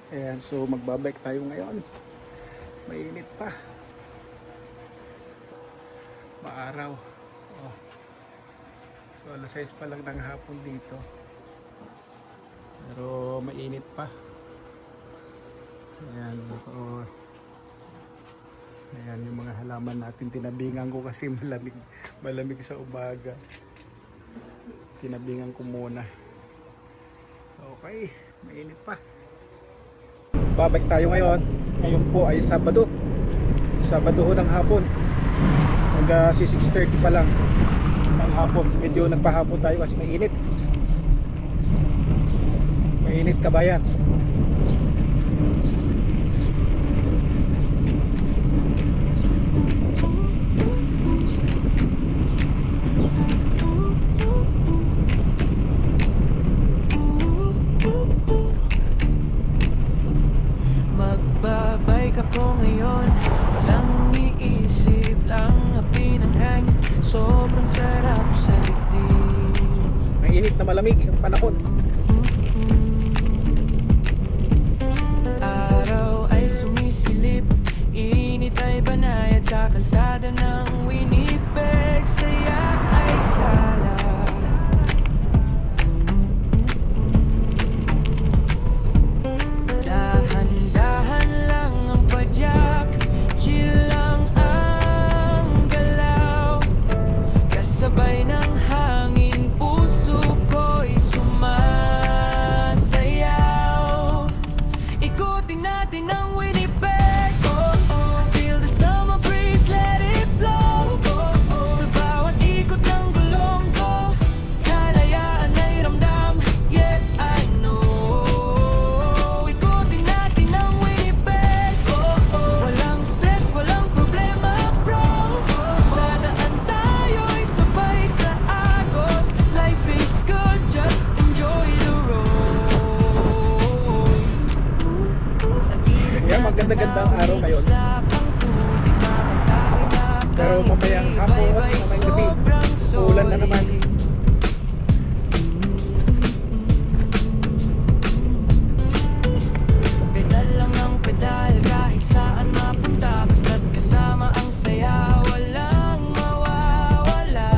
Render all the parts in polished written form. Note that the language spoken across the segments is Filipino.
Ayan, so magbabike tayo ngayon. Mainit pa. Maaraw. Oh. So alas 6 pa lang ng hapon dito. Pero mainit pa. Ayan, oh. Ayan yung mga halaman natin. Tinabingan ko kasi malamig sa umaga. Tinabingan ko muna. Okay, mainit pa. Babalik tayo ngayon. Ngayon po ay Sabado. Sabado ho ng hapon. Hanggang 6:30 pa lang ng hapon. Medyo nagpahapon tayo kasi mainit. Mainit kabayan. Magbabike ako ngayon, walang iisip lang na pinanghang. Sobrang sarap sa dibdib. Mainit na malamig ang panahon. Araw ay sumisilip, init ay banayad sa kalsada ng Winnipeg. Saya ay kala. Dahan-dahan lang ang padyak, chill lang ang galaw. Kasabay ng hangin, puso ko'y sumasayaw. Ikutin natin ang Winnipeg. Oh, oh. Feel the summer breeze, let it flow. Oh, oh. Sa bawat ikot ng gulong ko, kalayaan ay ramdam. Yeah, I know. Ikutin natin ang Winnipeg. Oh, oh. Walang stress, walang problema, bro. Sa daan tayo'y sabay sa agos. Life is good, just enjoy the road. Sa ilog Yan, maganda-ganda ang araw ngayon. Pero mamayang hapon, mamayang gabi, uulan na naman. Pedal lang ang pedal kahit saan mapunta. Basta't kasama ang saya, walang mawawala.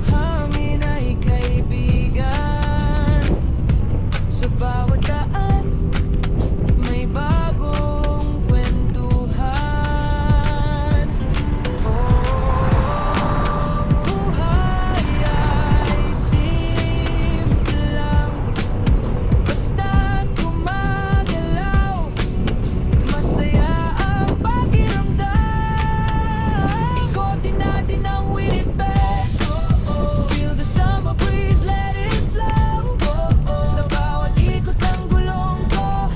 Hangin ay kaibigan. Sa bawat daan may bagong kwentuhan. Buhay ay simple lang, basta't gumagalaw. Masaya ang pakiramdam. Ikotin natin ang Winnipeg. Feel the summer breeze, let it flow. Sa bawat ikot ng gulong ko,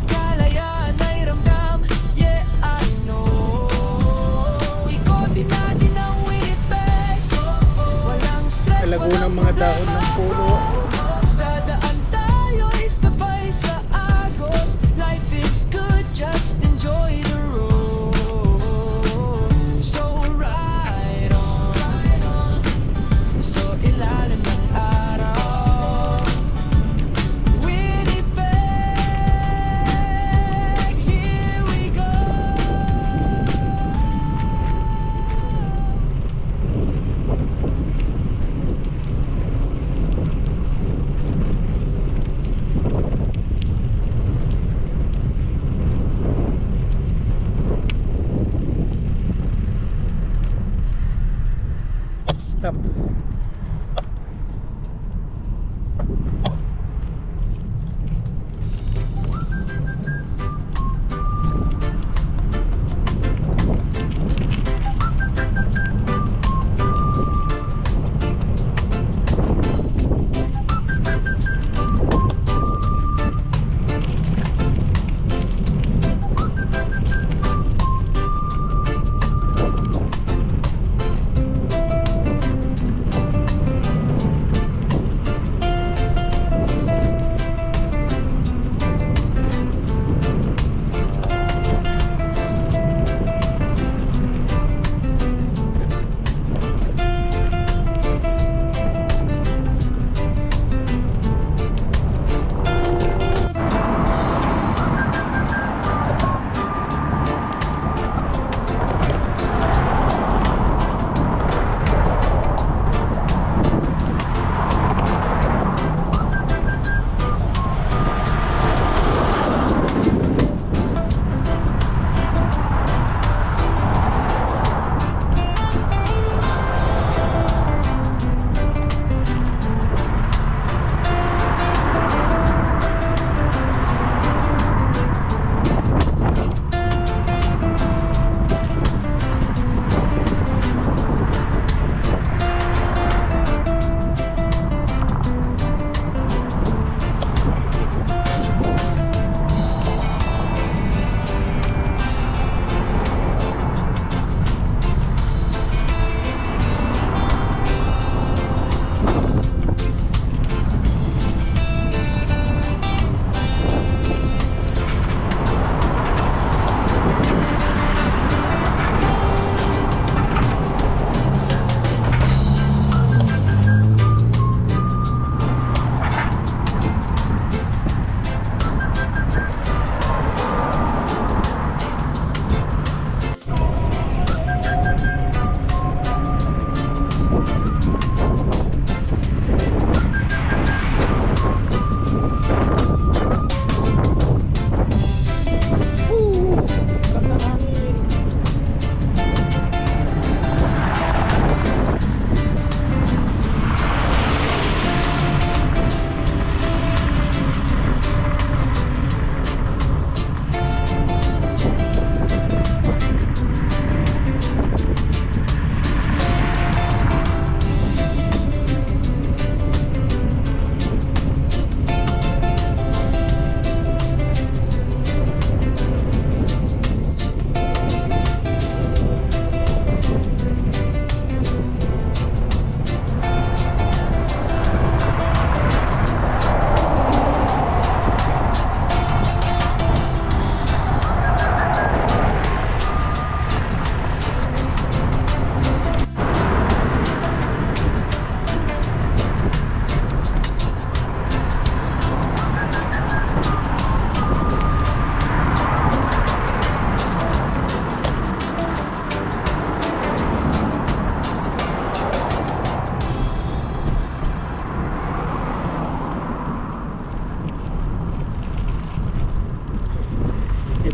kalayaan ay ramdam. Yeah, I know. Ikotin natin ang Winnipeg. Walang stress, Alago ng mga dahon ng puno. sa daan tayo'y sabay sa agos. Life is good, just enjoy the road. So ride on, so ilalim ng araw. Winnipeg, here we go. Stop.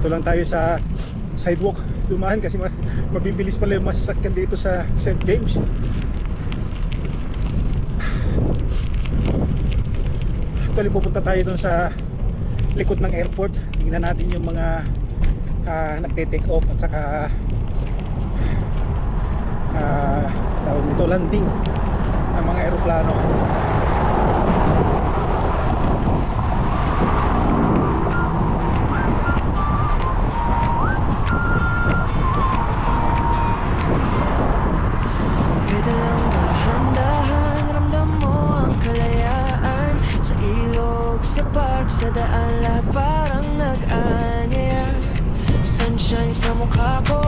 dito lang tayo sa sidewalk dumaan kasi mabibilis pala yung masasakyan dito sa St. James. Actually pupunta tayo dun sa likod ng airport. Tingnan natin yung mga nagte-take off at saka tawag nito, landing ng mga eroplano. Pwede lang dahan-dahan, ramdam mo ang kalayaan. Sa ilog, sa park, sa daan, lahat parang nag-anyaya. Sunshine sa mukha ko,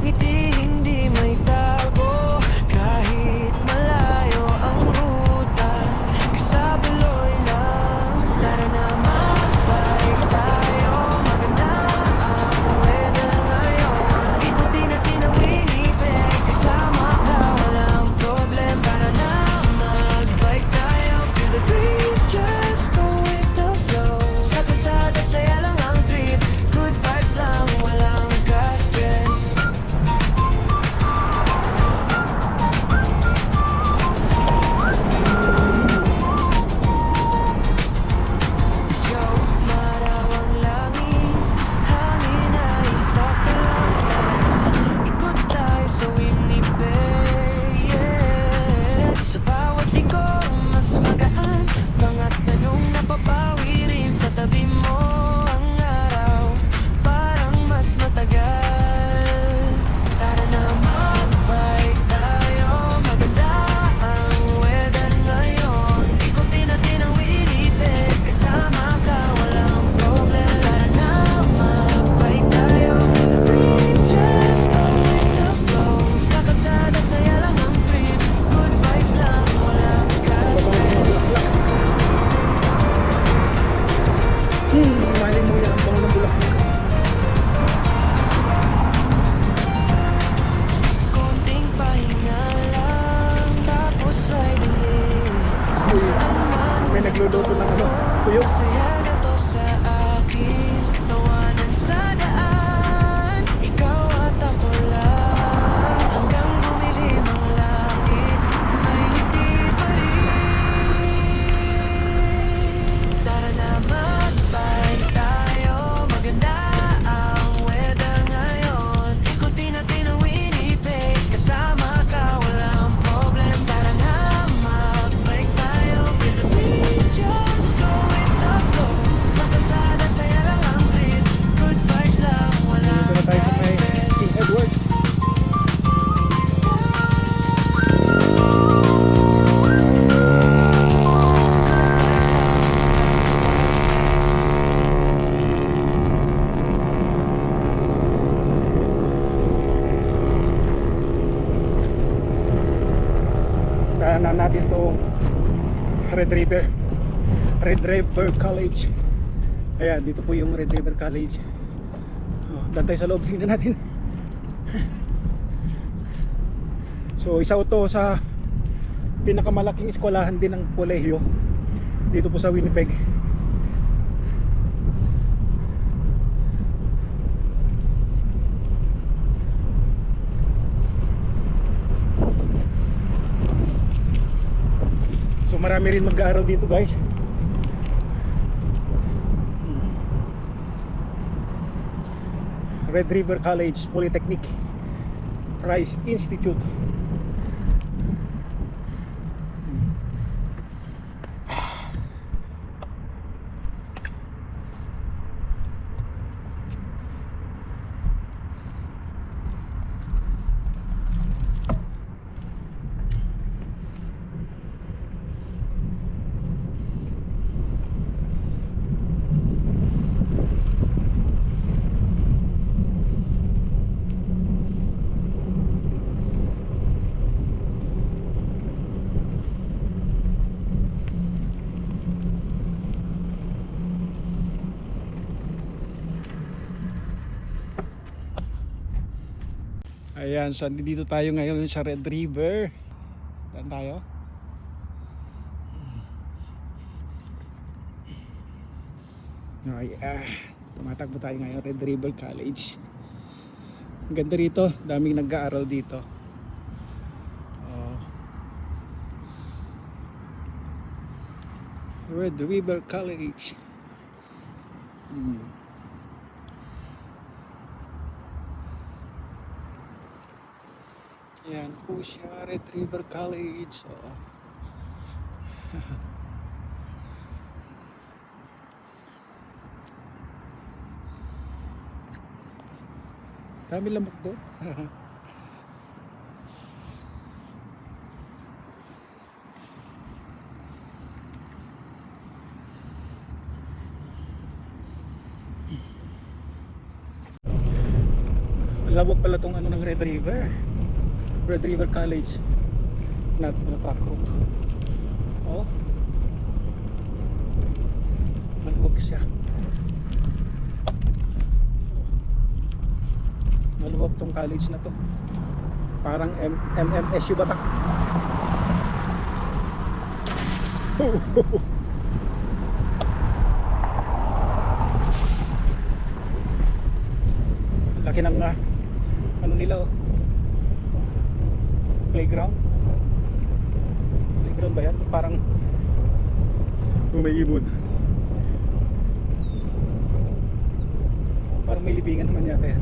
ngiti hindi may tago. Kahit malayo ang ruta, kasabaloy lang. Tara na magbike tayo, maganda ang weather ngayon. Ikutin natin ang Winnipeg, kasama ka walang problem. Tara na magbike tayo, feel the breeze, just go with the flow. Sa kalsada, saya lang ang trip, good vibes lang, walang ka-stress. Yo, marawang langit, hangin ay sakto lang. Tara na, ikot tayo sa Winnipeg, yeah. Sa bawat liko, mas magaan, mga tanong napapawi rin. Sa tabi mo ang araw, parang mas matagal. Tara na magbike tayo, maganda ang weather ngayon. Ikutin natin ang Winnipeg, kasama ka walang problem. Tara na magbike tayo, feel the breeze, just go with the flow. Sa kalsada, saya lang ang trip, good vibes lang, walang ka-stress. Mali mo yan ang bango ng bulaklak. Konting pahinga lang, tapos ride ulit. Kung saan man May nagluluto ng tuyo. masaya na to sa akin. Tawanan sa daan, ikaw at ako lang. Hanggang dumilim ang langit, may ngiti pa rin. Tara na magbike tayo, maganda ang weather ngayon. Ikutin natin ang Winnipeg, kasama ka walang problem. Tara na magbike tayo, feel the breeze, just go with the flow. Sa kalsada, saya lang ang trip, good vibes lang, walang Dito na tayo sa may ka-stress. King Edward. Daanan natin itong Red River College. Ayan, dito po yung Red River College. Daan tayo sa loob, tingnan natin. So isa ito sa pinakamalaking eskwelahan din ng kolehiyo dito po sa Winnipeg. So marami rin mag-aaral dito, guys. Red River College, Polytechnic, Rice Institute. Ayan, so dito tayo ngayon sa Red River. Saan tayo? Ay, Tumatakbo tayo ngayon, Red River College. Ang ganda rito, daming nag-aaral dito. Red River College. Yan po siya, Red River College. Dami lamok doon. Lamok pala tong ano ng Red River. Red River College. Not track road. Oh. Maluwag siya. Maluwag tong college na to. Parang MMSU Batak. Laki ng ano nila oh. Playground ba yan? Parang may ibon. Parang may libingan naman yata yan.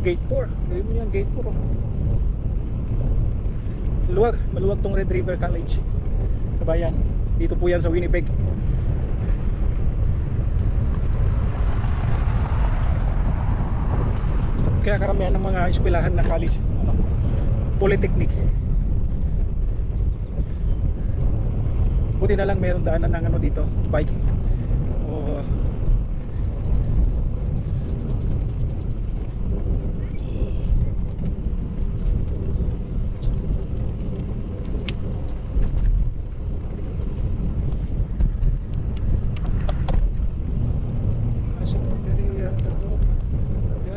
Gate 4. Gawin mo yan, Gate 4 oh. Maluwag tong Red River College. Kabayan, dito po yan sa Winnipeg. Kaya karamihan ng mga eskwelahan na college, polytechnic. Buti na lang meron daanan ng ano dito, bike.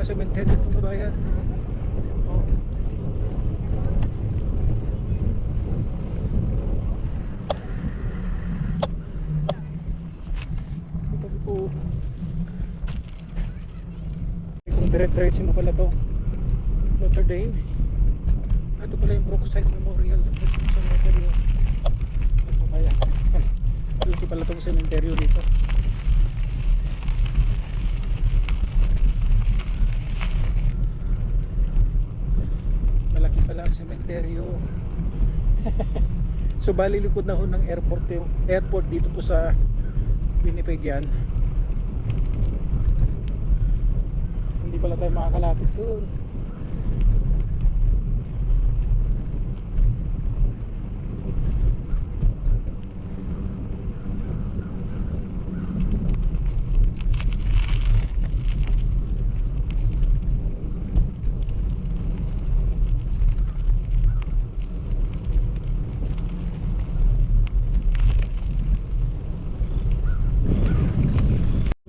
Cemetery itong kabayan. Ito po. Kung dire-diretso mo pala to Notre Dame. Ito pala yung Brookside Memorial Cemetery. Ito kabayan. Ito pala itong cemetery dito. Cementerio. So bali likod na ho ng airport dito po sa Winnipeg yan. Hindi pala tayo makakalapit doon.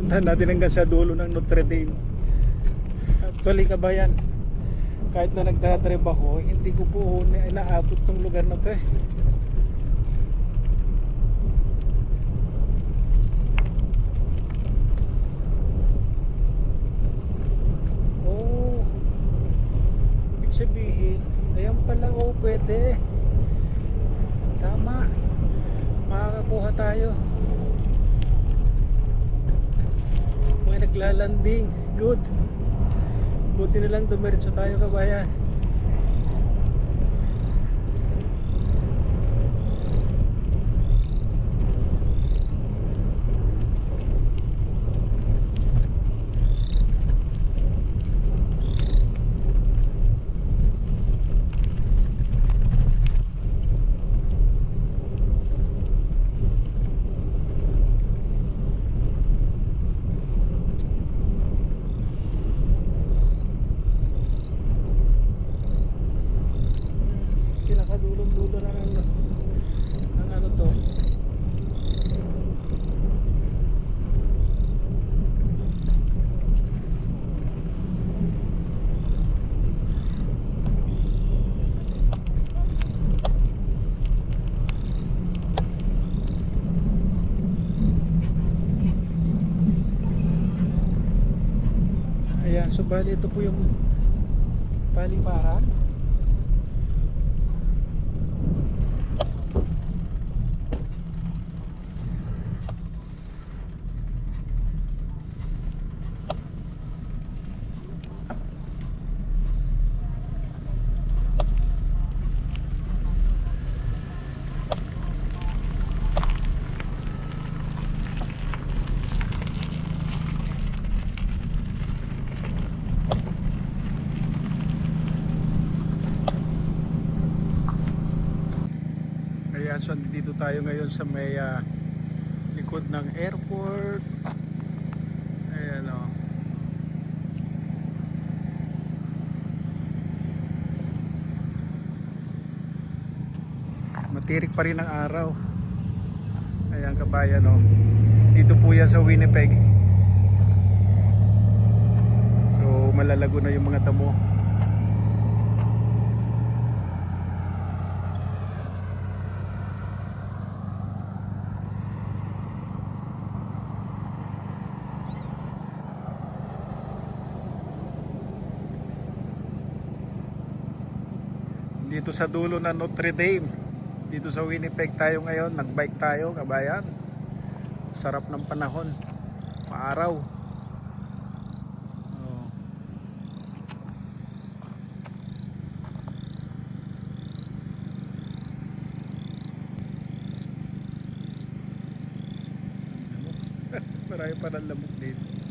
Puntahan natin hanggang sa dulo ng Notre Dame. Actually kabayan, kahit na nagdadrive ako, hindi ko po naabot tong lugar na to eh. Oh, ibig sabihin, ayan pala oh, pwede. Tama, makakakuha tayo. Naglalanding, good. Buti na lang dumiretso tayo kabayan. So bali ito po yung paliparan. Ayan, so dito tayo ngayon sa may likod ng airport. Ayan o. Matirik pa rin ang araw. Ayan kabayan o. Dito po yan sa Winnipeg. So malalago na yung mga damo. Dito sa dulo ng Notre Dame, dito sa Winnipeg tayo ngayon, nagbike tayo kabayan. Sarap ng panahon, maaraw. Oh. Marami pa ng lamok dito.